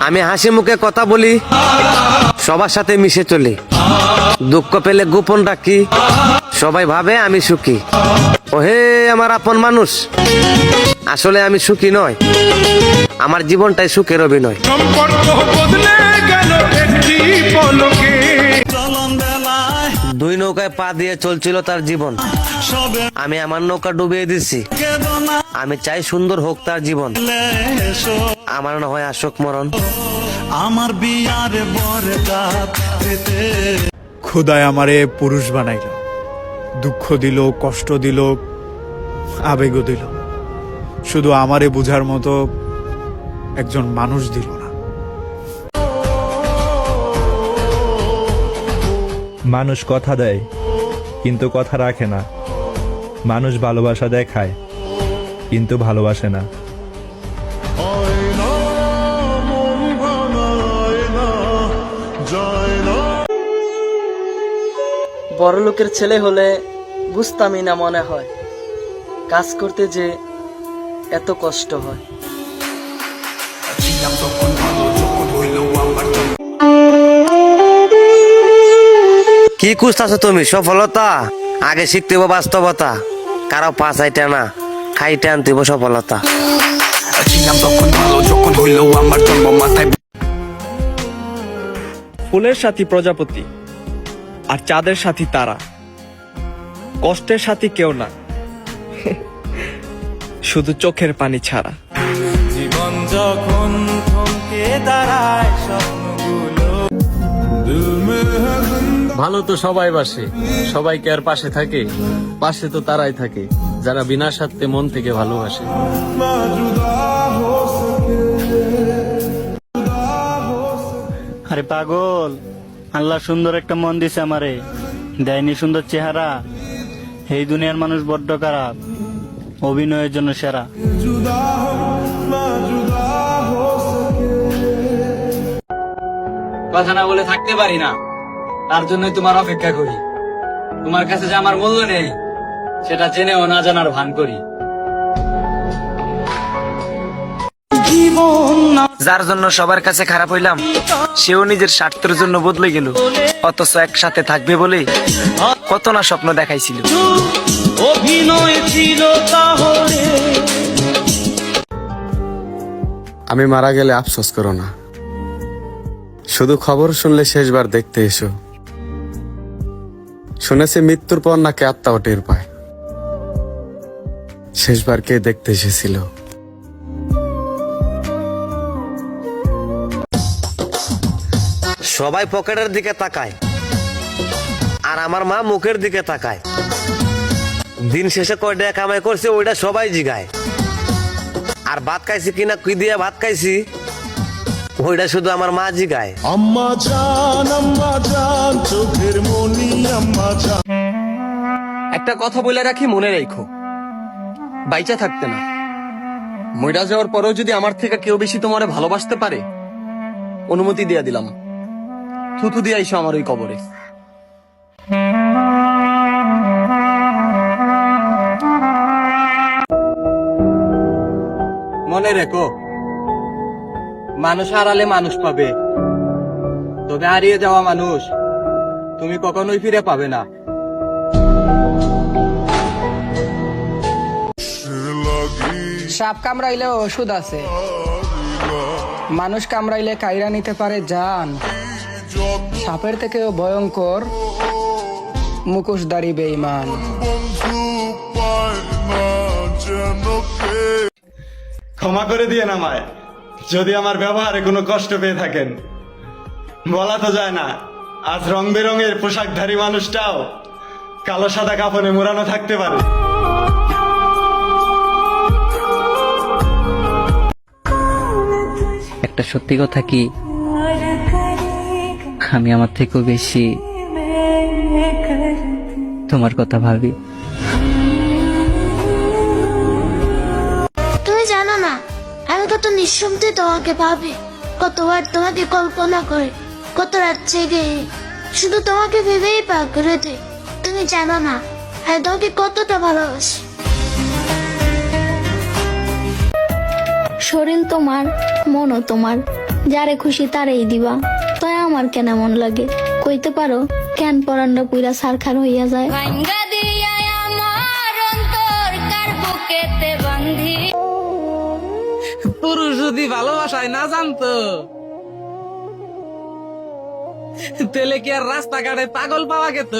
আমি হাসি মুখে কথা বলি, সবার সাথে মিশে চলি, দুঃখ পেলে গোপন রাখি, সবাই ভাবে আমি সুখী। ওহে আমার আপন মানুষ, আসলে আমি সুখী নয়, আমার জীবনটাই সুখের অভিনয়। দুই নৌকায় পা দিয়ে চলছিল তার জীবন, আমি আমার নৌকা ডুবিয়ে দিচ্ছি। আমি চাই সুন্দর হোক তার জীবন, আমার না হয় আশোক মরণ। আমার বিয়ার বরদাত পেতে খোদায় আমারে পুরুষ বানাইল, দুঃখ দিল, কষ্ট দিল, আবেগও দিল, শুধু আমারে বুঝার মতো একজন মানুষ দিল না। মানুষ কথা দেয় কিন্তু কথা রাখে না, মানুষ ভালোবাসা দেখায় কিন্তু ভালোবাসে না। বড় লোকের ছেলে হলে বুঝতামই না মনে হয়, কাজ করতে যে এত কষ্ট হয়। কি খুঁজতেছো তুমি? সফলতা? আগে শিখতে হবে বাস্তবতা, কারো পাঁচাইটা না খাইতে আনতে হবে সফলতা। ফুলের সাথী প্রজাপতি আর চাঁদের সাথী তারা, কষ্টের সাথী কেউ না, শুধু চোখের পানি ছাড়া। জীবন যখন থমকে দাঁড়ায় স্বপ্নগুলো ভালো তো সবাই বাসে, সবাইকে আর পাশে থাকে, পাশে তো তারাই থাকে যারা বিনা স্বার্থে মন থেকে ভালোবাসে। আরে পাগল, আল্লাহ সুন্দর একটা মন দিছে আমারে, দেয়নি সুন্দর চেহারা। এই দুনিয়ার মানুষ বড্ড খারাপ, অভিনয়ের জন্য সেরা। কথা না বলে থাকতে পারি না, তার জন্য তোমার অপেক্ষা করি। তোমার কাছে যে আমার মূল্য নেই সেটা জেনেও না জানার ভান করি। যার জন্য সবার কাছে খারাপ হইলাম, সেও নিজের স্বার্থের জন্য বদলে গেল, অথচ একসাথে থাকবে বলে কত না স্বপ্ন দেখাইছিল। অভিনয় ছিল তাহলে। আমি মারা গেলে আফসোস করো না, শুধু খবর শুনলে শেষবার দেখতে এসো। শুনেছি মৃত্যুর পর নাকি আত্মাও টের পায়, শেষবার কে দেখতে এসেছিল? সবাই পকেটের দিকে তাকায় আর আমার মা মুখের দিকে তাকায়। দিন শেষে কয় টাকা কামাই করছে ওইটা সবাই জিগায়, আর ভাত খাইছি কিনা কি দিয়ে ভাত খাইছি ওইটা শুধু আমার মা জিগায়। আম্মা জান চোখের মনি আম্মা জান। একটা কথা বলে রাখি, মনে রেখো, বাইচা থাকতে না, মইরা যাওয়ার পরেও যদি আমার থেকে কেউ বেশি তোমারে ভালোবাসতে পারে, অনুমতি দিয়ে দিলাম, থুতু দিয়ে আইসো আমার ওই কবরে। মনে রেখো, মানুষ হারালে মানুষ পাবে, তবে হারিয়ে যাওয়া মানুষ তুমি কখনোই ফিরে পাবে না। সাপ কামড়াইলে ওষুধ আছে, মানুষ কামড়াইলে কাইরা নিতে পারে জান। সাপের থেকেও ভয়ঙ্কর মুখোশধারী বেঈমান। ক্ষমা করে দিয়ে আমায় যদি আমার ব্যবহারে কোনো কষ্ট পেয়ে থাকেন। বলা তো যায় না, আজ রং বেরঙের পোশাকধারী মানুষটাও কালো সাদা কাপড়ে মোড়ানো থাকতে পারে। একটা সত্যি কথা কি, আমি আমার থেকেও বেশি তোমার কথা ভাবি। তুমি জানো না আমি কত নিঃশব্দে তোমাকে ভাবি, কতবার তোমাকে কল্পনা করে, কত রাত জেগে শুধু তোমাকে ভেবেই পার করে দেয়। তুমি জানো না আমি তোমাকে কতটা ভালোবাসি। শরীর তোমার, মনও তোমার, যারে খুশি তারেই দিবা, তাই আমার কেন এমন লাগে? কইতে পারো কেন পরান্ডা পুইরা সারখার হইয়া যায়? পুরুষ যদি ভালোবাসায় না জানতো তাহলে কি আর রাস্তাঘাটে পাগল পাওয়া গেত?